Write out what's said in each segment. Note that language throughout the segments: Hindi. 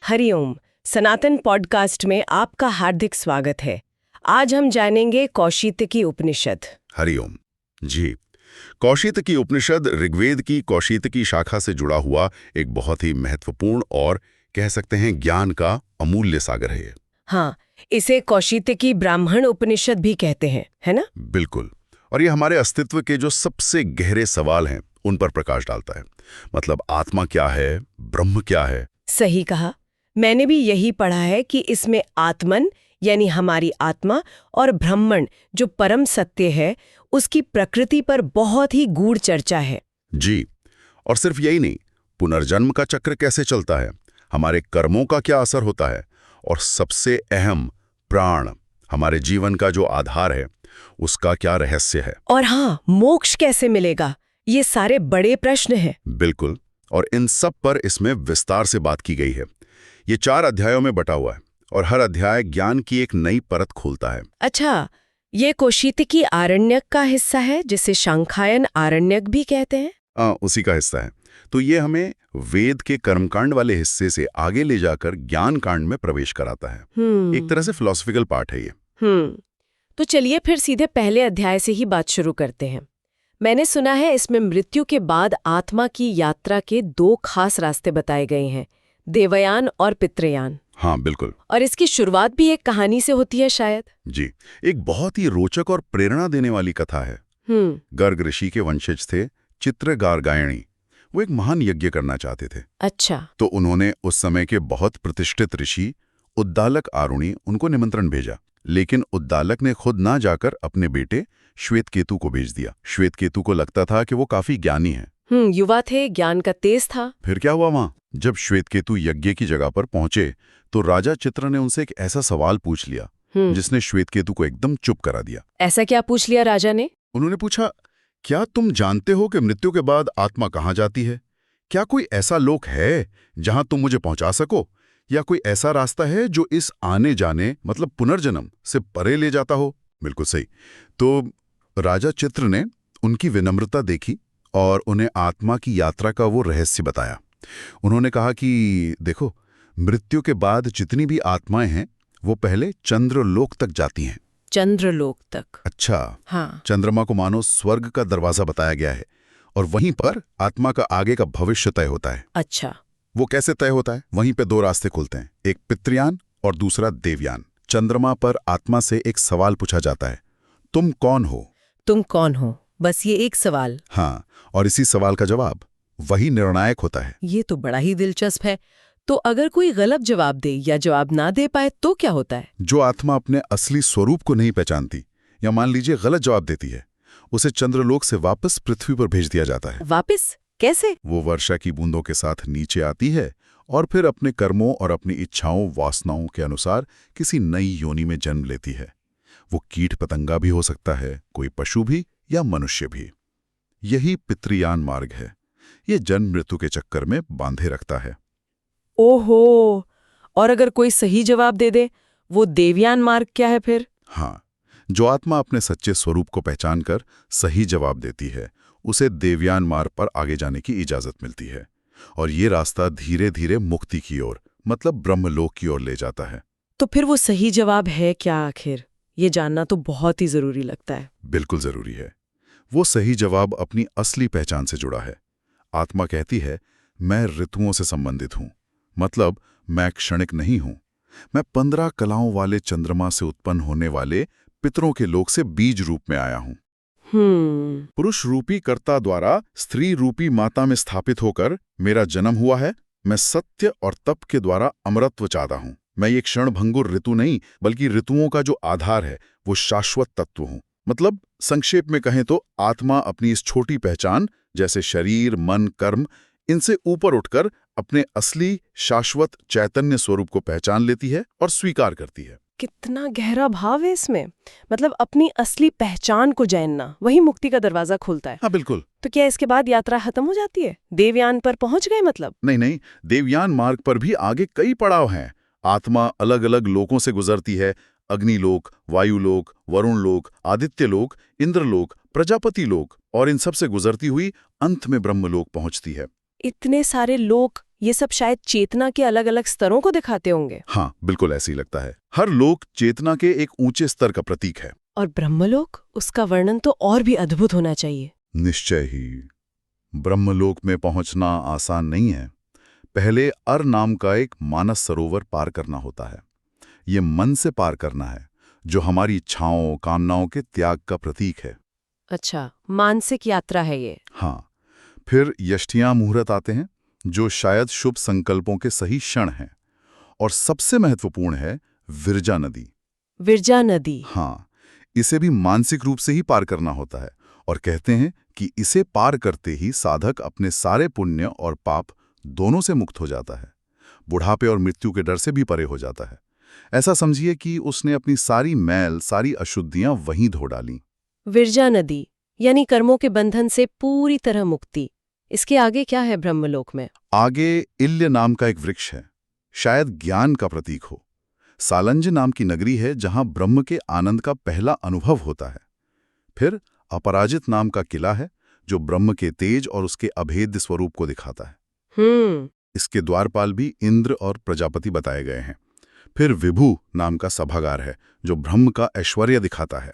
हरिओम। सनातन पॉडकास्ट में आपका हार्दिक स्वागत है। आज हम जानेंगे कौशीतकी उपनिषद। हरिओम जी। कौशीतकी उपनिषद ऋग्वेद की कौशीतकी शाखा से जुड़ा हुआ एक बहुत ही महत्वपूर्ण और कह सकते हैं ज्ञान का अमूल्य सागर है। हाँ, इसे कौशीतकी ब्राह्मण उपनिषद भी कहते हैं, है ना? बिल्कुल। और ये हमारे अस्तित्व के जो सबसे गहरे सवाल हैं उन पर प्रकाश डालता है। मतलब आत्मा क्या है, ब्रह्म क्या है। सही कहा। मैंने भी यही पढ़ा है कि इसमें आत्मन यानी हमारी आत्मा और ब्रह्मण जो परम सत्य है उसकी प्रकृति पर बहुत ही गूढ़ चर्चा है। जी। और सिर्फ यही नहीं, पुनर्जन्म का चक्र कैसे चलता है, हमारे कर्मों का क्या असर होता है, और सबसे अहम प्राण हमारे जीवन का जो आधार है उसका क्या रहस्य है। और हाँ, मोक्ष कैसे मिलेगा, ये सारे बड़े प्रश्न हैं। बिल्कुल। और इन सब पर इसमें विस्तार से बात की गई है। ये 4 अध्यायों में बटा हुआ है और हर अध्याय ज्ञान की एक नई परत खोलता है। अच्छा, ये कौशीतकी आरण्यक का हिस्सा है जिसे शांखायन आरण्यक भी कहते हैं? उसी का हिस्सा है। तो ये हमें वेद के कर्मकांड वाले हिस्से से आगे ले जाकर ज्ञान कांड में प्रवेश कराता है। एक तरह से फिलॉसफिकल पार्ट है ये। तो चलिए फिर सीधे पहले अध्याय से ही बात शुरू करते हैं। मैंने सुना है इसमें मृत्यु के बाद आत्मा की यात्रा के 2 खास रास्ते बताए गए हैं, देवयान और पितृयान। हाँ बिल्कुल। और इसकी शुरुआत भी एक कहानी से होती है शायद। जी, एक बहुत ही रोचक और प्रेरणा देने वाली कथा है। गर्ग ऋषि के वंशज थे चित्रगार्गायणी। वो एक महान यज्ञ करना चाहते थे। अच्छा। तो उन्होंने उस समय के बहुत प्रतिष्ठित ऋषि उद्दालक आरुणि उनको निमंत्रण भेजा, लेकिन उद्दालक ने खुद ना जाकर अपने बेटे श्वेतकेतु को भेज दिया। श्वेतकेतु को लगता था कि वो काफी ज्ञानी है। युवा थे, ज्ञान का तेज था। फिर क्या हुआ वहां? जब श्वेतकेतु यज्ञ की जगह पर पहुंचे तो राजा चित्र ने उनसे एक ऐसा सवाल पूछ लिया जिसने श्वेतकेतु को एकदम चुप करा दिया। ऐसा क्या पूछ लिया राजा ने? उन्होंने पूछा, क्या तुम जानते हो कि मृत्यु के बाद आत्मा कहाँ जाती है? क्या कोई ऐसा लोक है जहां तुम मुझे पहुंचा सको, या कोई ऐसा रास्ता है जो इस आने जाने मतलब पुनर्जन्म से परे ले जाता हो? बिल्कुल सही। तो राजा चित्र ने उनकी विनम्रता देखी और उन्हें आत्मा की यात्रा का वो रहस्य बताया। उन्होंने कहा कि देखो, मृत्यु के बाद जितनी भी आत्माएं हैं वो पहले चंद्रलोक तक जाती हैं। चंद्रलोक तक? अच्छा। हाँ। चंद्रमा को मानो स्वर्ग का दरवाजा बताया गया है और वहीं पर आत्मा का आगे का भविष्य तय होता है। अच्छा। वो कैसे तय होता है? वहीं पे 2 रास्ते खुलते हैं, एक पितृयान और दूसरा देवयान। चंद्रमा पर आत्मा से एक सवाल पूछा जाता है, तुम कौन हो? तुम कौन हो, बस ये एक सवाल। हाँ, और इसी सवाल का जवाब वही निर्णायक होता है। ये तो बड़ा ही दिलचस्प है। तो अगर कोई गलत जवाब दे या जवाब ना दे पाए तो क्या होता है? जो आत्मा अपने असली स्वरूप को नहीं पहचानती या मान लीजिए गलत जवाब देती है, उसे चंद्रलोक से वापस पृथ्वी पर भेज दिया जाता है। वापस कैसे? वो वर्षा की बूंदों के साथ नीचे आती है और फिर अपने कर्मों और अपनी इच्छाओं वासनाओं के अनुसार किसी नई योनि में जन्म लेती है। वो कीट पतंगा भी हो सकता है, कोई पशु भी या मनुष्य भी। यही पितृयान मार्ग है। ये जन्म मृत्यु के चक्कर में बांधे रखता है। ओहो, और अगर कोई सही जवाब दे दे, वो देवयान मार्ग क्या है फिर? हाँ, जो आत्मा अपने सच्चे स्वरूप को पहचान कर सही जवाब देती है उसे देवयान मार्ग पर आगे जाने की इजाजत मिलती है, और ये रास्ता धीरे धीरे मुक्ति की ओर मतलब ब्रह्मलोक की ओर ले जाता है। तो फिर वो सही जवाब है क्या आखिर? ये जानना तो बहुत ही जरूरी लगता है। बिल्कुल जरूरी है। वो सही जवाब अपनी असली पहचान से जुड़ा है। आत्मा कहती है, मैं ऋतुओं से संबंधित हूं, मतलब मैं क्षणिक नहीं हूं। मैं 15 कलाओं वाले चंद्रमा से उत्पन्न होने वाले पितरों के लोक से बीज रूप में आया हूं। पुरुष रूपी कर्ता द्वारा स्त्री रूपी माता में स्थापित होकर मेरा जन्म हुआ है। मैं सत्य और तप के द्वारा अमरत्व चाहता हूं। मैं ये क्षण भंगुर ऋतु नहीं, बल्कि ऋतुओं का जो आधार है वो शाश्वत तत्व हूं। मतलब संक्षेप में कहें तो आत्मा अपनी इस छोटी पहचान जैसे शरीर, मन, कर्म, इनसे ऊपर उठकर अपने असली शाश्वत चैतन्य स्वरूप को पहचान लेती है और स्वीकार करती है। कितना गहरा भाव है इसमें। मतलब अपनी असली पहचान को जानना वही मुक्ति का दरवाजा खोलता है। हाँ बिल्कुल। तो क्या इसके बाद यात्रा खत्म हो जाती है? देवयान पर पहुंच गए मतलब? नहीं, देवयान मार्ग पर भी आगे कई पड़ाव हैं। आत्मा अलग अलग लोकों से गुजरती है, अग्निलोक, वायुलोक, वरुणलोक, आदित्यलोक, इंद्रलोक, प्रजापति लोक और इन सब से गुजरती हुई अंत में ब्रह्मलोक पहुंचती है। इतने सारे लोक, ये सब शायद चेतना के अलग अलग स्तरों को दिखाते होंगे। हाँ, बिल्कुल ऐसे ही लगता है। हर लोक चेतना के एक ऊंचे स्तर का प्रतीक है। और ब्रह्मलोक, उसका वर्णन तो और भी अद्भुत होना चाहिए। निश्चय ही। ब्रह्मलोक में पहुंचना आसान नहीं है। पहले अर नाम का एक मानस सरोवर पार करना होता है। ये मन से पार करना है, जो हमारी इच्छाओं, कामनाओं के त्याग का प्रतीक है। अच्छा, मानसिक यात्रा है ये। हाँ। फिर यष्टियां मुहूर्त आते हैं, जो शायद शुभ संकल्पों के सही क्षण हैं। और सबसे महत्वपूर्ण है विरजा नदी। विरजा नदी। हाँ, इसे भी मानसिक रूप से ही पार करना होता है और कहते हैं कि इसे पार करते ही साधक अपने सारे पुण्य और पाप दोनों से मुक्त हो जाता है। बुढ़ापे और मृत्यु के डर से भी परे हो जाता है। ऐसा समझिए कि उसने अपनी सारी मैल, सारी अशुद्धियां वहीं धो डाली। विरजा नदी यानी कर्मों के बंधन से पूरी तरह मुक्ति। इसके आगे क्या है ब्रह्मलोक में? आगे इल्य नाम का एक वृक्ष है, शायद ज्ञान का प्रतीक हो। सालंज नाम की नगरी है जहां ब्रह्म के आनंद का पहला अनुभव होता है। फिर अपराजित नाम का किला है, जो ब्रह्म के तेज और उसके अभेद्य स्वरूप को दिखाता है। इसके द्वारपाल भी इंद्र और प्रजापति बताए गए हैं। फिर विभु नाम का सभागार है, जो ब्रह्म का ऐश्वर्य दिखाता है।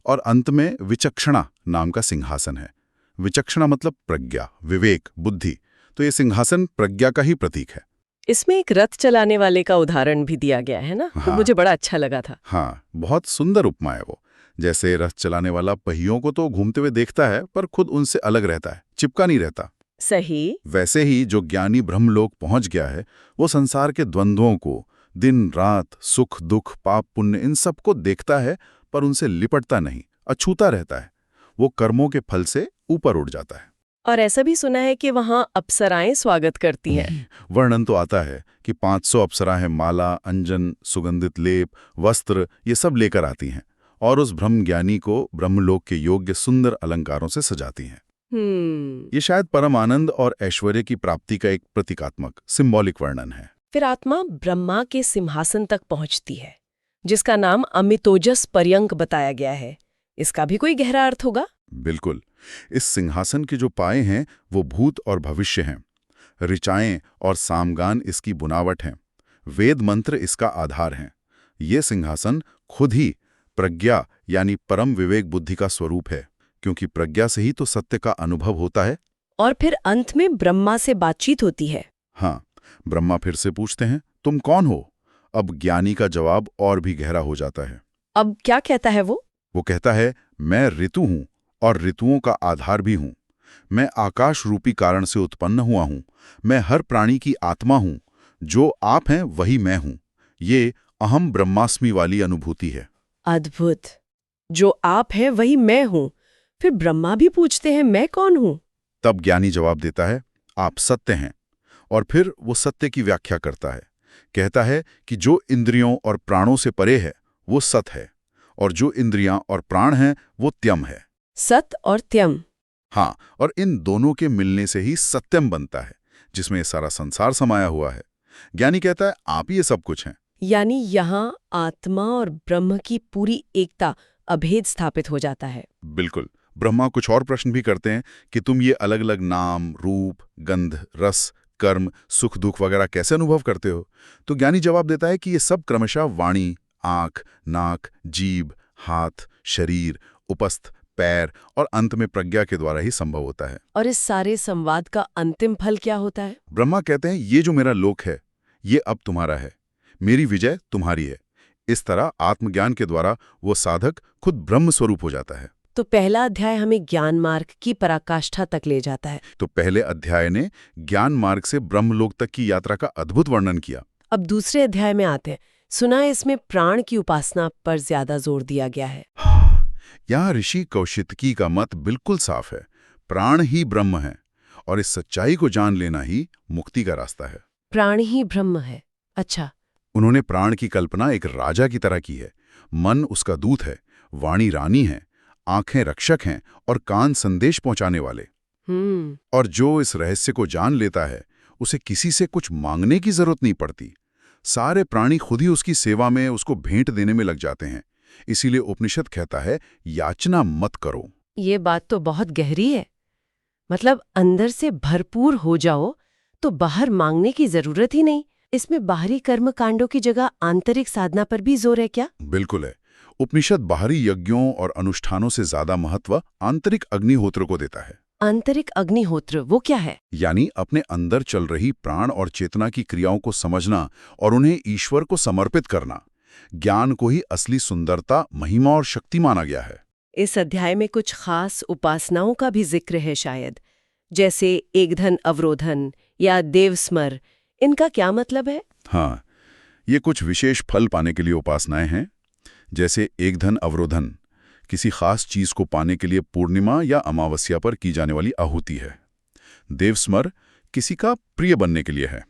और अंत में विचक्षणा नाम का सिंहासन है। विचक्षणा मतलब प्रज्ञा, विवेक, बुद्धि। तो ये सिंहासन प्रज्ञा का ही प्रतीक है। इसमें एक रथ चलाने वाले का उदाहरण भी दिया गया है ना? हाँ, तो मुझे बड़ा अच्छा लगा था। हाँ, बहुत सुंदर उपमा है वो। जैसे रथ चलाने वाला पहियों को तो घूमते हुए देखता है, पर खुद उनसे अलग रहता है, चिपका नहीं रहता। सही। वैसे ही जो ज्ञानी ब्रह्मलोक पहुंच गया है, वो संसार के द्वंद्वों को, दिन रात, सुख दुख, पाप पुण्य, इन सबको देखता है, पर उनसे लिपटता नहीं, अछूता रहता है। वो कर्मों के फल से ऊपर उठ जाता है। और ऐसा भी सुना है कि वहां अप्सराएं स्वागत करती हैं। वर्णन तो आता है कि 500 अप्सराएं माला, अंजन, सुगंधित लेप, वस्त्र ये सब लेकर आती हैं और उस ब्रह्म ज्ञानी को ब्रह्मलोक के योग्य सुंदर अलंकारों से सजाती हैं। ये शायद परम आनंद और ऐश्वर्य की प्राप्ति का एक प्रतीकात्मक, सिंबॉलिक वर्णन है। फिर आत्मा ब्रह्मा के सिंहासन तक पहुंचती है, जिसका नाम अमितोजस पर्यंक बताया गया है। इसका भी कोई गहरा अर्थ होगा? बिल्कुल। इस सिंहासन के जो पाए हैं वो भूत और भविष्य हैं। ऋचाएं और सामगान इसकी बुनावट हैं। वेद मंत्र इसका आधार हैं। ये सिंहासन खुद ही प्रज्ञा यानी परम विवेक बुद्धि का स्वरूप है, क्योंकि प्रज्ञा से ही तो सत्य का अनुभव होता है। और फिर अंत में ब्रह्मा से बातचीत होती है। हाँ, ब्रह्मा फिर से पूछते हैं, तुम कौन हो? अब ज्ञानी का जवाब और भी गहरा हो जाता है। अब क्या कहता है वो? वो कहता है, मैं ऋतु हूं और ऋतुओं का आधार भी हूं। मैं आकाश रूपी कारण से उत्पन्न हुआ हूं। मैं हर प्राणी की आत्मा हूं। जो आप हैं वही मैं हूं। ये अहम ब्रह्मास्मि वाली अनुभूति है। अद्भुत। जो आप हैं वही मैं हूं। फिर ब्रह्मा भी पूछते हैं, मैं कौन हूं? तब ज्ञानी जवाब देता है, आप सत्य हैं। और फिर वो सत्य की व्याख्या करता है। कहता है कि जो इंद्रियों और प्राणों से परे है वो सत है, और जो इंद्रियां और प्राण हैं वो त्यम है। सत और त्यम। हाँ, और इन दोनों के मिलने से ही सत्यम बनता है, जिसमें ये सारा संसार समाया हुआ है। ज्ञानी कहता है, आप ही ये सब कुछ हैं। यानी यहाँ आत्मा और ब्रह्म की पूरी एकता, अभेद स्थापित हो जाता है। बिल्कुल। ब्रह्मा कुछ और प्रश्न भी करते हैं कि तुम ये अलग अलग नाम, रूप, गंध, रस, कर्म, सुख दुख वगैरह कैसे अनुभव करते हो? तो ज्ञानी जवाब देता है कि ये सब क्रमशः वाणी, आंख, नाक, जीभ, हाथ, शरीर, उपस्थ, पैर और अंत में प्रज्ञा के द्वारा ही संभव होता है। और इस सारे संवाद का अंतिम फल क्या होता है? ब्रह्मा कहते हैं, ये जो मेरा लोक है ये अब तुम्हारा है। मेरी विजय तुम्हारी है। इस तरह आत्मज्ञान के द्वारा वो साधक खुद ब्रह्म स्वरूप हो जाता है। तो पहला अध्याय हमें ज्ञान मार्ग की पराकाष्ठा तक ले जाता है। तो पहले अध्याय ने ज्ञान मार्ग से ब्रह्मलोक तक की यात्रा का अद्भुत वर्णन किया। अब दूसरे अध्याय में आते हैं। सुना है इसमें प्राण की उपासना पर ज्यादा जोर दिया गया है। यहाँ ऋषि कौशितकी का मत बिल्कुल साफ है। प्राण ही ब्रह्म है और इस सच्चाई को जान लेना ही मुक्ति का रास्ता है। प्राण ही ब्रह्म है। अच्छा। उन्होंने प्राण की कल्पना एक राजा की तरह की है। मन उसका दूत है, वाणी रानी है, आंखें रक्षक हैं और कान संदेश पहुंचाने वाले। और जो इस रहस्य को जान लेता है उसे किसी से कुछ मांगने की जरूरत नहीं पड़ती। सारे प्राणी खुद ही उसकी सेवा में, उसको भेंट देने में लग जाते हैं। इसीलिए उपनिषद कहता है, याचना मत करो। ये बात तो बहुत गहरी है। मतलब अंदर से भरपूर हो जाओ तो बाहर मांगने की जरूरत ही नहीं। इसमें बाहरी कर्म कांडों की जगह आंतरिक साधना पर भी जोर है क्या? बिल्कुल है। उपनिषद बाहरी यज्ञों और अनुष्ठानों से ज्यादा महत्व आंतरिक अग्निहोत्र को देता है। आंतरिक अग्निहोत्र वो क्या है? यानी अपने अंदर चल रही प्राण और चेतना की क्रियाओं को समझना और उन्हें ईश्वर को समर्पित करना। ज्ञान को ही असली सुंदरता, महिमा और शक्ति माना गया है। इस अध्याय में कुछ खास उपासनाओं का भी जिक्र है शायद, जैसे एकदधन अवरोधन या देवस्मर। इनका क्या मतलब है? हाँ, ये कुछ विशेष फल पाने के लिए उपासनाएं हैं। जैसे एकदधन अवरोधन किसी खास चीज को पाने के लिए पूर्णिमा या अमावस्या पर की जाने वाली आहुति है। देवस्मर किसी का प्रिय बनने के लिए है,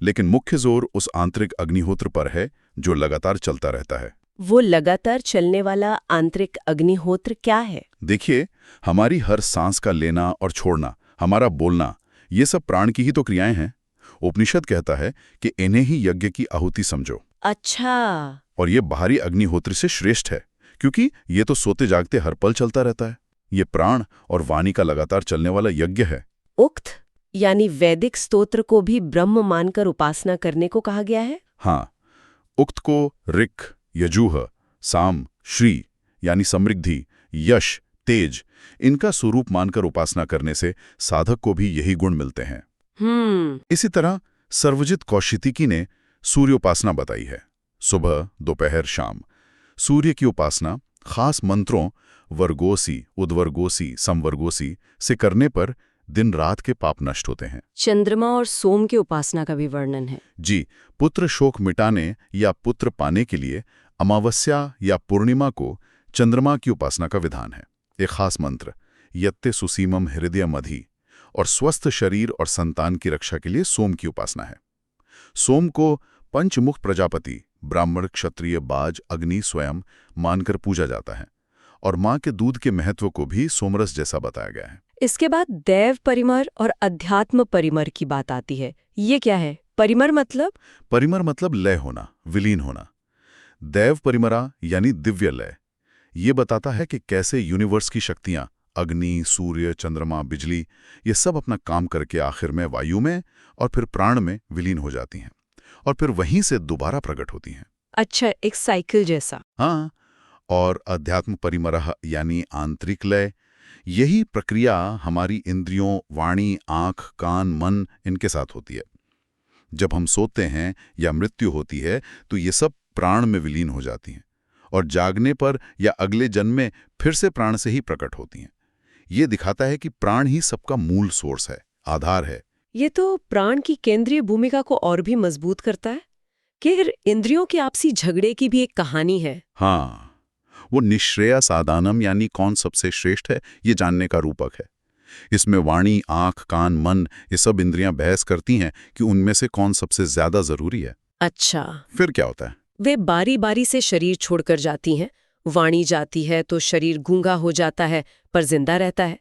लेकिन मुख्य जोर उस आंतरिक अग्निहोत्र पर है जो लगातार चलता रहता है। वो लगातार चलने वाला आंतरिक अग्निहोत्र क्या है? देखिए, हमारी हर सांस का लेना और छोड़ना, हमारा बोलना, ये सब प्राण की ही तो क्रियाएं हैं। उपनिषद कहता है कि इन्हें ही यज्ञ की आहुति समझो। अच्छा। और ये बाहरी अग्निहोत्र से श्रेष्ठ है, क्योंकि ये तो सोते जागते हर पल चलता रहता है। ये प्राण और वाणी का लगातार चलने वाला यज्ञ है। उक्त यानी वैदिक स्तोत्र को भी ब्रह्म मानकर उपासना करने को कहा गया है? हाँ, उक्त को ऋक्, यजुः, साम, श्री यानी समृद्धि, यश, तेज, इनका स्वरूप मानकर उपासना करने से साधक को भी यही गुण मिलते हैं। इसी तरह सर्वजित कौशितिकी ने सूर्योपासना बताई है। सुबह, दोपहर, शाम सूर्य की उपासना खास मंत्रों वर्गोसी, उद्वर्गोसी, समवर्गोसी से करने पर दिन रात के पाप नष्ट होते हैं। चंद्रमा और सोम की उपासना का भी वर्णन है। जी, पुत्र शोक मिटाने या पुत्र पाने के लिए अमावस्या या पूर्णिमा को चंद्रमा की उपासना का विधान है। एक खास मंत्र यत्ते सुसीमम हृदयम अधि, और स्वस्थ शरीर और संतान की रक्षा के लिए सोम की उपासना है। सोम को पंचमुख प्रजापति ब्राह्मण, क्षत्रिय, बाज, अग्नि स्वयं मानकर पूजा जाता है, और माँ के दूध के महत्व को भी सोमरस जैसा बताया गया है। इसके बाद दैव परिमर और अध्यात्म परिमर की बात आती है। ये क्या है? परिमर मतलब? परिमर मतलब लय होना, विलीन होना। दैव परिमरा यानी दिव्य लय। ये बताता है कि कैसे यूनिवर्स की शक्तियां, अग्नि, सूर्य, चंद्रमा, बिजली, ये सब अपना काम करके आखिर में वायु में और फिर प्राण में विलीन हो जाती हैं, और फिर वहीं से दोबारा प्रकट होती हैं। अच्छा, एक साइकिल जैसा। हाँ, और अध्यात्म परिमरः यानी आंतरिक लय। यही प्रक्रिया हमारी इंद्रियों, वाणी, आंख, कान, मन, इनके साथ होती है। जब हम सोते हैं या मृत्यु होती है तो ये सब प्राण में विलीन हो जाती हैं, और जागने पर या अगले जन्म में फिर से प्राण से ही प्रकट होती हैं। ये दिखाता है कि प्राण ही सबका मूल सोर्स है, आधार है। ये तो प्राण की केंद्रीय भूमिका को और भी मजबूत करता है कि इंद्रियों के आपसी झगड़े की भी एक कहानी है। हाँ, वो निश्रेया सादानम यानी कौन सबसे श्रेष्ठ है, ये जानने का रूपक है। इसमें वाणी, आंख, कान, मन, ये सब इंद्रियां बहस करती हैं कि उनमें से कौन सबसे ज्यादा जरूरी है। अच्छा। फिर क्या होता है? वे बारी बारी से शरीर छोड़कर जाती हैं। वाणी जाती है तो शरीर गूंगा हो जाता है पर जिंदा रहता है।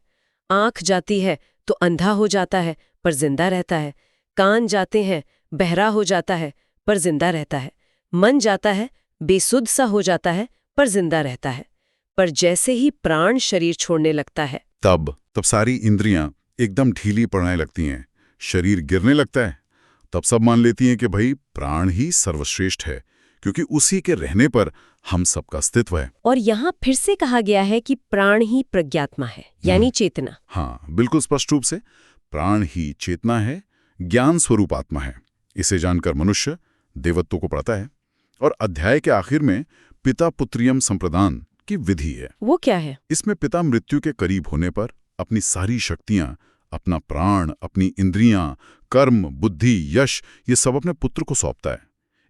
आंख जाती है तो अंधा हो जाता है पर जिंदा रहता है। कान जाते हैं, बहरा हो जाता है पर जिंदा रहता है। मन जाता है, बेसुध सा हो जाता है पर जिंदा रहता है। पर जैसे ही प्राण शरीर छोड़ने लगता है तब सारी इंद्रियां एकदम ढीली पड़ने लगती हैं, शरीर गिरने लगता है। तब सब मान लेती हैं कि भाई प्राण ही सर्वश्रेष्ठ है, क्योंकि उसी के रहने पर हम सबका अस्तित्व है। और यहाँ फिर से कहा गया है कि प्राण ही प्रज्ञात्मा है, यानी चेतना। हाँ, बिल्कुल स्पष्ट रूप से प्राण ही चेतना है, ज्ञान स्वरूप आत्मा है। इसे जानकर मनुष्य देवत्व को पढ़ता है। और अध्याय के आखिर में पिता पुत्रियम संप्रदान की विधि है। वो क्या है? इसमें पिता मृत्यु के करीब होने पर अपनी सारी शक्तियां, अपना प्राण, अपनी इंद्रियां, कर्म, बुद्धि, यश, ये सब अपने पुत्र को सौंपता है।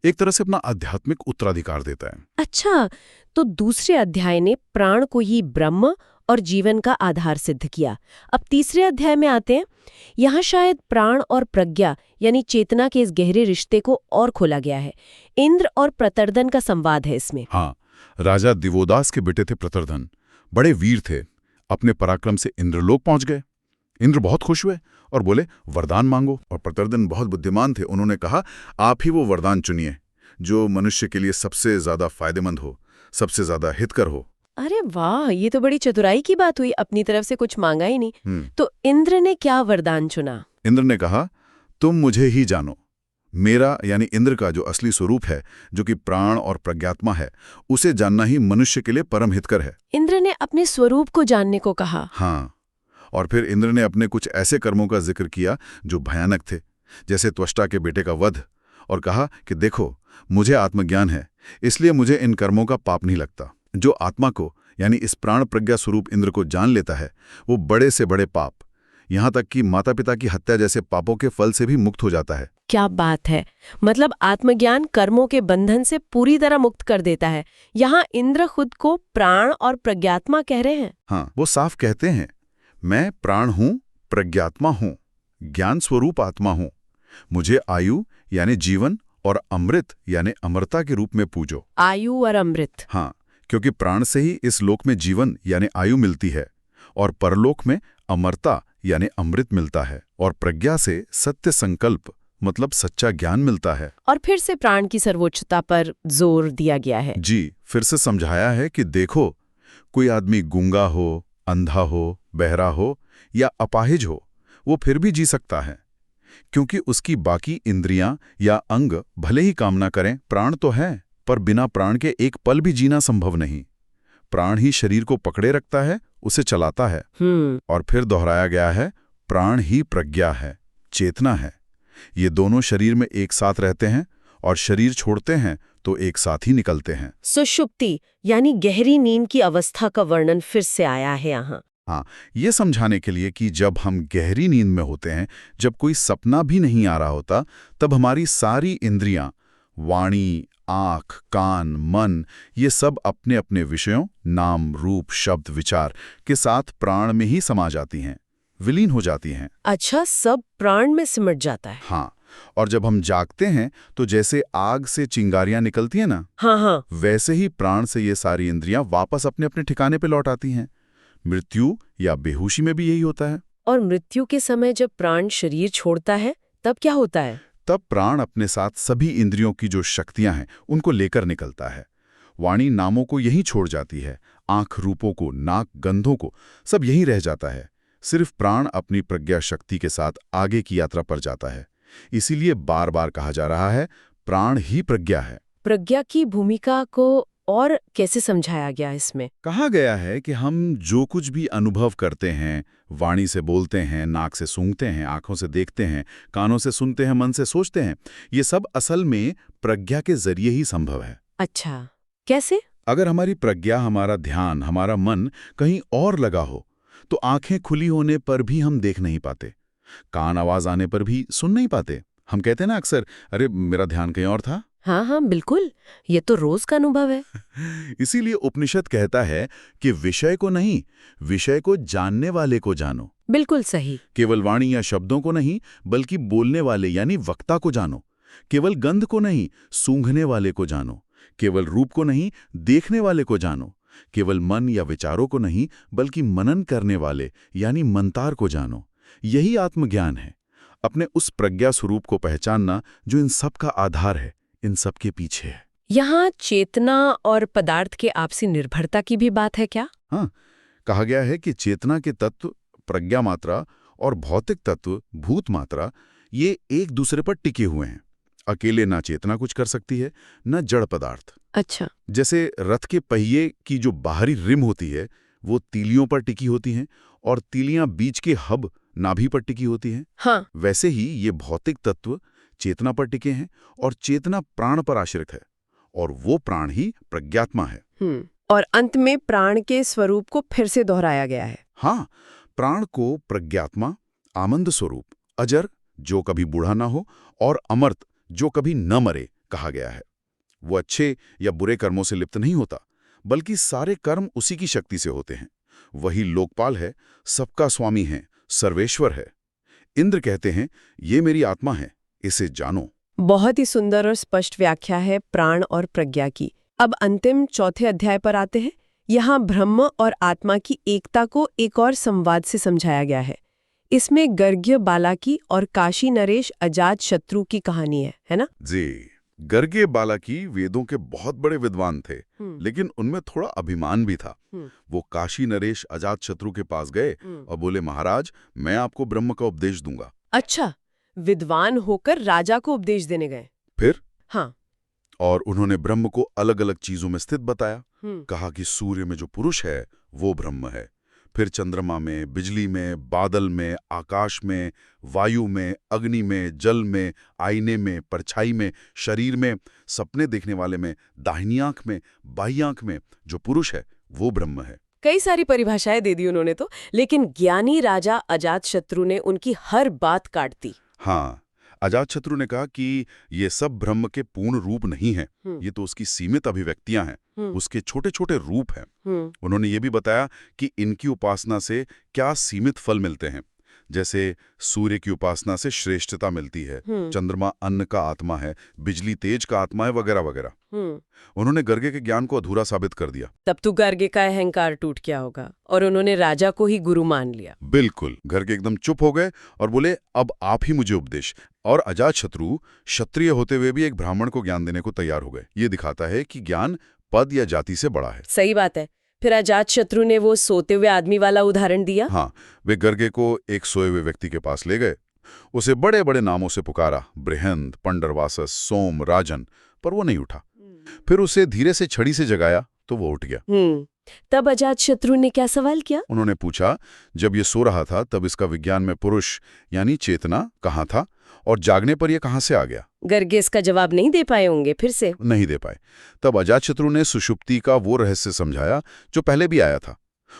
एक तरह से अपना आध्यात्मिक उत्तराधिकार देता है। अच्छा, तो दूसरे अध्याय ने प्राण को ही ब्रह्म और जीवन का आधार सिद्ध किया। अब तीसरे अध्याय में आते हैं। यहाँ शायद प्राण और प्रज्ञा यानी चेतना के इस गहरे रिश्ते को और खोला गया है। इंद्र और प्रतर्दन का संवाद है इसमें। हाँ, राजा दिवोदास के बेटे थे प्रतर्दन। बड़े वीर थे, अपने पराक्रम से इंद्रलोक पहुंच गए। इंद्र बहुत खुश हुए और बोले वरदान मांगो। और प्रत्यर्दन बहुत बुद्धिमान थे, उन्होंने कहा आप ही वो वरदान चुनिए जो मनुष्य के लिए सबसे ज्यादा फायदेमंद हो, सबसे ज्यादा हितकर हो। अरे वाह, ये तो बड़ी चतुराई की बात हुई, अपनी तरफ से कुछ मांगा ही नहीं। तो इंद्र ने क्या वरदान चुना? इंद्र ने कहा तुम मुझे ही जानो, मेरा यानी इंद्र का जो असली स्वरूप है, जो कि प्राण और प्रज्ञात्मा है, उसे जानना ही मनुष्य के लिए परम हितकर है। इंद्र ने अपने स्वरूप को जानने को कहा। हाँ, और फिर इंद्र ने अपने कुछ ऐसे कर्मों का जिक्र किया जो भयानक थे, जैसे त्वष्टा के बेटे का वध, और कहा कि देखो मुझे आत्मज्ञान है, इसलिए मुझे इन कर्मों का पाप नहीं लगता। जो आत्मा को यानी इस प्राण प्रज्ञा स्वरूप इंद्र को जान लेता है, वो बड़े से बड़े पाप, यहाँ तक कि माता पिता की हत्या जैसे पापों के फल से भी मुक्त हो जाता है। क्या बात है, मतलब आत्मज्ञान कर्मों के बंधन से पूरी तरह मुक्त कर देता है। यहाँ इंद्र खुद को प्राण और प्रज्ञात्मा कह रहे हैं। हाँ, वो साफ कहते हैं मैं प्राण हूँ, प्रज्ञात्मा हूँ, ज्ञान स्वरूप आत्मा हूँ। मुझे आयु यानी जीवन और अमृत यानी अमरता के रूप में पूजो। आयु और अमृत। हाँ, क्योंकि प्राण से ही इस लोक में जीवन यानी आयु मिलती है और परलोक में अमरता यानी अमृत मिलता है, और प्रज्ञा से सत्य संकल्प मतलब सच्चा ज्ञान मिलता है। और फिर से प्राण की सर्वोच्चता पर जोर दिया गया है। जी, फिर से समझाया है कि देखो कोई आदमी गूंगा हो, अंधा हो, बहरा हो या अपाहिज हो, वो फिर भी जी सकता है, क्योंकि उसकी बाकी इंद्रियां या अंग भले ही काम ना करें, प्राण तो है, पर बिना प्राण के एक पल भी जीना संभव नहीं। प्राण ही शरीर को पकड़े रखता है, उसे चलाता है। और फिर दोहराया गया है प्राण ही प्रज्ञा है, चेतना है। ये दोनों शरीर में एक साथ रहते हैं और शरीर छोड़ते हैं तो एक साथ ही निकलते हैं। सुषुप्ति यानी गहरी नींद की अवस्था का वर्णन फिर से आया है यहाँ। हाँ, ये समझाने के लिए कि जब हम गहरी नींद में होते हैं, जब कोई सपना भी नहीं आ रहा होता, तब हमारी सारी इंद्रियां, वाणी, आँख, कान, मन, ये सब अपने अपने विषयों, नाम, रूप, शब्द, विचार के साथ प्राण में ही समा जाती हैं, विलीन हो जाती हैं। अच्छा, सब प्राण में सिमट जाता है। हाँ, और जब हम जागते हैं तो जैसे आग से चिंगारियां निकलती हैं ना, हाँ, वैसे ही प्राण से ये सारी इंद्रियां वापस अपने अपने ठिकाने पे लौट आती हैं। मृत्यु या बेहोशी में भी यही होता है। और मृत्यु के समय जब प्राण शरीर छोड़ता है तब क्या होता है? तब प्राण अपने साथ सभी इंद्रियों की जो शक्तियां हैं उनको लेकर निकलता है। वाणी नामों को यहीं छोड़ जाती है, आंख रूपों को, नाक गंधों को, सब यहीं रह जाता है। सिर्फ प्राण अपनी प्रज्ञा शक्ति के साथ आगे की यात्रा पर जाता है। इसीलिए बार बार कहा जा रहा है प्राण ही प्रज्ञा है। प्रज्ञा की भूमिका को और कैसे समझाया गया इसमें? कहा गया है कि हम जो कुछ भी अनुभव करते हैं, वाणी से बोलते हैं, नाक से सूंघते हैं, आंखों से देखते हैं, कानों से सुनते हैं, मन से सोचते हैं, ये सब असल में प्रज्ञा के जरिए ही संभव है। अच्छा, कैसे? अगर हमारी प्रज्ञा, हमारा ध्यान, हमारा मन कहीं और लगा हो तो आंखें खुली होने पर भी हम देख नहीं पाते, कान आवाज आने पर भी सुन नहीं पाते। हम कहते हैं ना अक्सर, अरे मेरा ध्यान कहीं और था। हाँ, बिल्कुल, ये तो रोज का अनुभव है। इसीलिए उपनिषद कहता है कि विषय को नहीं, विषय को जानने वाले को जानो। बिल्कुल सही। केवल वाणी या शब्दों को नहीं, बल्कि बोलने वाले यानी वक्ता को जानो। केवल गंध को नहीं, सूंघने वाले को जानो। केवल रूप को नहीं, देखने वाले को जानो। केवल मन या विचारों को नहीं, बल्कि मनन करने वाले यानी मनतार को जानो। यही आत्मज्ञान है, अपने उस प्रज्ञा स्वरूप को पहचानना जो इन सब का आधार है, इन सब के पीछे है। यहाँ चेतना और पदार्थ के आपसी निर्भरता की भी बात है क्या? हाँ, कहा गया है कि चेतना के तत्व प्रज्ञा मात्रा और भौतिक तत्व भूत मात्रा ये एक दूसरे पर टिके हुए हैं। अकेले ना चेतना कुछ कर सकती है, न जड़ पदार्थ। अच्छा। जैसे रथ के पहिए की जो बाहरी रिम होती है वो तीलियों पर टिकी होती हैं और तीलियां बीच के हब नाभि पर टिकी होती हैं। हाँ। वैसे ही ये भौतिक तत्व चेतना पर टिके हैं और चेतना प्राण पर आश्रित है, और वो प्राण ही प्रज्ञात्मा है। और अंत में प्राण के स्वरूप को फिर से दोहराया गया है। हाँ, प्राण को प्रज्ञात्मा, आनंद स्वरूप, अजर जो कभी बूढ़ा ना हो और अमर्त जो कभी न मरे कहा गया है। वो अच्छे या बुरे कर्मों से लिप्त नहीं होता, बल्कि सारे कर्म उसी की शक्ति से होते हैं। वही लोकपाल है, सबका स्वामी है, सर्वेश्वर है। इंद्र कहते हैं ये मेरी आत्मा है, इसे जानो। बहुत ही सुंदर और स्पष्ट व्याख्या है प्राण और प्रज्ञा की। अब अंतिम चौथे अध्याय पर आते हैं। यहाँ ब्रह्म और आत्मा की एकता को एक और संवाद से समझाया गया है। इसमें गर्ग्य बालाकी और काशी नरेश अजात शत्रु की कहानी है ना? जी, गर्गे बालाकी वेदों के बहुत बड़े विद्वान थे, लेकिन उनमें थोड़ा अभिमान भी था। वो काशी नरेश अजात शत्रु के पास गए और बोले, महाराज, मैं आपको ब्रह्म का उपदेश दूंगा। अच्छा, विद्वान होकर राजा को उपदेश देने गए? फिर? हाँ। और उन्होंने ब्रह्म को अलग अलग चीजों में स्थित बताया। कहा कि सूर्य में जो पुरुष है वो ब्रह्म है, फिर चंद्रमा में, बिजली में, बादल में, आकाश में, वायु में, अग्नि में, जल में, आईने में, परछाई में, शरीर में, सपने देखने वाले में, दाहिनी आंख में, बाई आंख में जो पुरुष है वो ब्रह्म है। कई सारी परिभाषाएं दे दी उन्होंने तो, लेकिन ज्ञानी राजा अजातशत्रु ने उनकी हर बात काट दी। हाँ, अजातशत्रु ने कहा कि ये सब ब्रह्म के पूर्ण रूप नहीं है, ये तो उसकी सीमित अभिव्यक्तियां हैं, उसके छोटे छोटे रूप हैं। उन्होंने ये भी बताया कि इनकी उपासना से क्या सीमित फल मिलते हैं, जैसे सूर्य की उपासना से श्रेष्ठता मिलती है, चंद्रमा अन्न का आत्मा है, बिजली तेज का आत्मा है, वगैरह वगैरह। उन्होंने गर्गे के ज्ञान को अधूरा साबित कर दिया। तब तो गर्गे का अहंकार टूट गया होगा और उन्होंने राजा को ही गुरु मान लिया। बिल्कुल, गर्गे एकदम चुप हो गए और बोले, अब आप ही मुझे उपदेश। और अजातशत्रु क्षत्रिय होते हुए भी एक ब्राह्मण को ज्ञान देने को तैयार हो गए। ये दिखाता है कि ज्ञान पद या जाति से बड़ा है। सही बात है। फिर अजातशत्रु ने वो सोते हुए आदमी वाला उदाहरण दिया। हाँ, वे गर्गे को एक सोए हुए व्यक्ति के पास ले गए, उसे बड़े बड़े नामों से पुकारा, बृहंद, पंडरवासस, सोम, राजन, पर वो नहीं उठा। फिर उसे धीरे से छड़ी से जगाया तो वो उठ गया। तब अजातशत्रु ने क्या सवाल किया? उन्होंने पूछा, जब ये सो रहा था तब इसका विज्ञान में पुरुष यानी चेतना कहाँ था, और जागने पर यह कहाँ से आ गया? गर्गे इसका जवाब नहीं दे पाए होंगे, फिर से नहीं दे पाए। तब अजातशत्रु ने सुषुप्ति का वो रहस्य समझाया जो पहले भी आया था।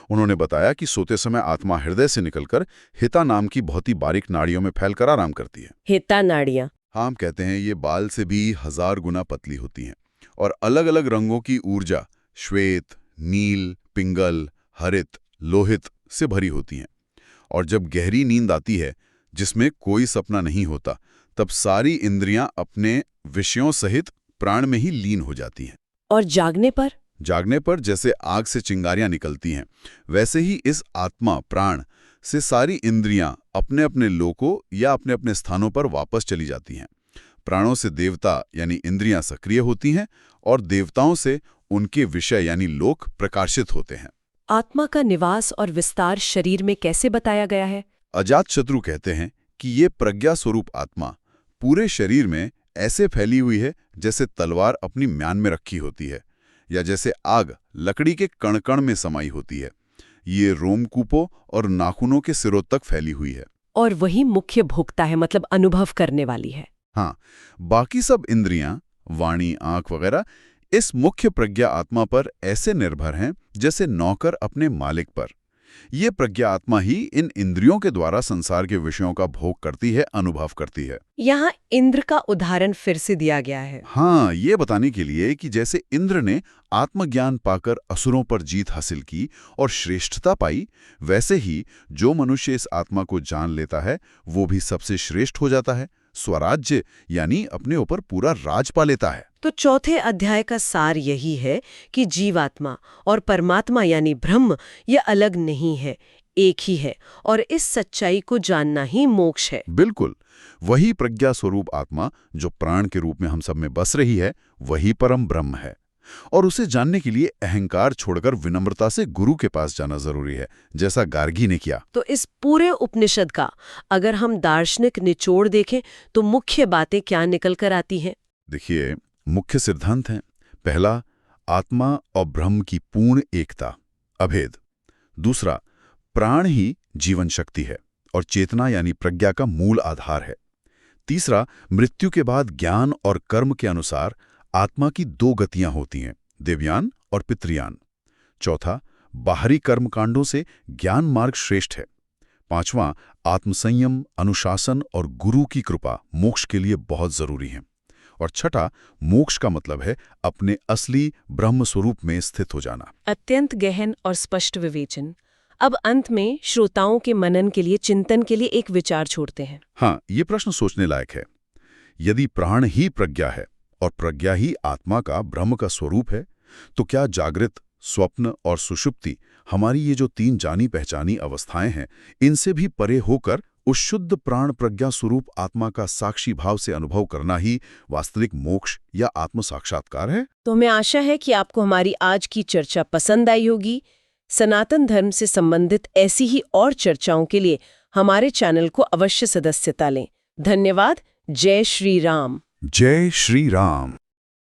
उन्होंने बताया कि सोते समय आत्मा हृदय से निकलकर हिता नाम की बहुत ही बारीक नाड़ियों में फैलकर आराम करती है। हिता नाड़ियां? हाँ, हम कहते हैं ये बाल से भी 1000 गुना पतली होती हैं और अलग अलग रंगों की ऊर्जा, श्वेत, नील, पिंगल, हरित, लोहित से भरी होती हैं। और जब गहरी नींद आती है जिसमें कोई सपना नहीं होता, तब सारी इंद्रियां अपने विषयों सहित प्राण में ही लीन हो जाती हैं। और जागने पर? जागने पर जैसे आग से चिंगारियां निकलती हैं, वैसे ही इस आत्मा प्राण से सारी इंद्रियां अपने अपने लोकों या अपने अपने स्थानों पर वापस चली जाती हैं। प्राणों से देवता यानी इंद्रियां सक्रिय होती हैं और देवताओं से उनके विषय यानी लोक प्रकाशित होते हैं। आत्मा का निवास और विस्तार शरीर में कैसे बताया गया है? अजातशत्रु कहते हैं कि ये प्रज्ञा स्वरूप आत्मा पूरे शरीर में ऐसे फैली हुई है जैसे तलवार अपनी म्यान में रखी होती है, या जैसे आग लकड़ी के कण कण में समाई होती है। ये रोमकूपों और नाखूनों के सिरों तक फैली हुई है। और वही मुख्य भोक्ता है, मतलब अनुभव करने वाली है। हाँ, बाकी सब इंद्रियां, वाणी, आंख वगैरह इस मुख्य प्रज्ञा आत्मा पर ऐसे निर्भर हैं जैसे नौकर अपने मालिक पर। ये प्रज्ञा आत्मा ही इन इंद्रियों के द्वारा संसार के विषयों का भोग करती है, अनुभव करती है। यहाँ इंद्र का उदाहरण फिर से दिया गया है। हाँ, ये बताने के लिए कि जैसे इंद्र ने आत्मज्ञान पाकर असुरों पर जीत हासिल की और श्रेष्ठता पाई, वैसे ही जो मनुष्य इस आत्मा को जान लेता है वो भी सबसे श्रेष्ठ हो जाता है, स्वराज्य यानी अपने ऊपर पूरा राज पा लेता है। तो चौथे अध्याय का सार यही है कि जीवात्मा और परमात्मा यानी ब्रह्म ये अलग नहीं है, एक ही है, और इस सच्चाई को जानना ही मोक्ष है। बिल्कुल, वही प्रज्ञा स्वरूप आत्मा जो प्राण के रूप में हम सब में बस रही है, वही परम ब्रह्म है। और उसे जानने के लिए अहंकार छोड़कर विनम्रता से गुरु के पास जाना जरूरी है, जैसा गार्गी ने किया। तो इस पूरे उपनिषद का अगर हम दार्शनिक निचोड़ देखें तो मुख्य बातें क्या निकल कर आती हैं? देखिए, मुख्य सिद्धांत हैं। पहला, आत्मा और ब्रह्म की पूर्ण एकता, अभेद। दूसरा, प्राण ही जीवन शक्ति है और चेतना यानी प्रज्ञा का मूल आधार है। तीसरा, मृत्यु के बाद ज्ञान और कर्म के अनुसार आत्मा की 2 गतियां होती हैं, देवयान और पितृयान। चौथा, बाहरी कर्मकांडों से ज्ञान मार्ग श्रेष्ठ है। पांचवां, आत्मसंयम, अनुशासन और गुरु की कृपा मोक्ष के लिए बहुत जरूरी है। और छठा, मोक्ष का मतलब है अपने असली ब्रह्म स्वरूप में स्थित हो जाना। अत्यंत गहन और स्पष्ट विवेचन। अब अंत में श्रोताओं के मनन के लिए, चिंतन के लिए एक विचार छोड़ते हैं। हाँ, ये प्रश्न सोचने लायक है। यदि प्राण ही प्रज्ञा है और प्रज्ञा ही आत्मा का, ब्रह्म का स्वरूप है, तो क्या जागृत, स्वप्न और सुषुप्ति, हमारी ये जो 3 जानी पहचानी अवस्थाएं हैं, इनसे भी परे होकर उस शुद्ध प्राण प्रज्ञा स्वरूप आत्मा का साक्षी भाव से अनुभव करना ही वास्तविक मोक्ष या आत्म साक्षात्कार है। तो हमें आशा है कि आपको हमारी आज की चर्चा पसंद आई होगी। सनातन धर्म से संबंधित ऐसी ही और चर्चाओं के लिए हमारे चैनल को अवश्य सदस्यता लें। धन्यवाद। जय श्री राम। जय श्री राम।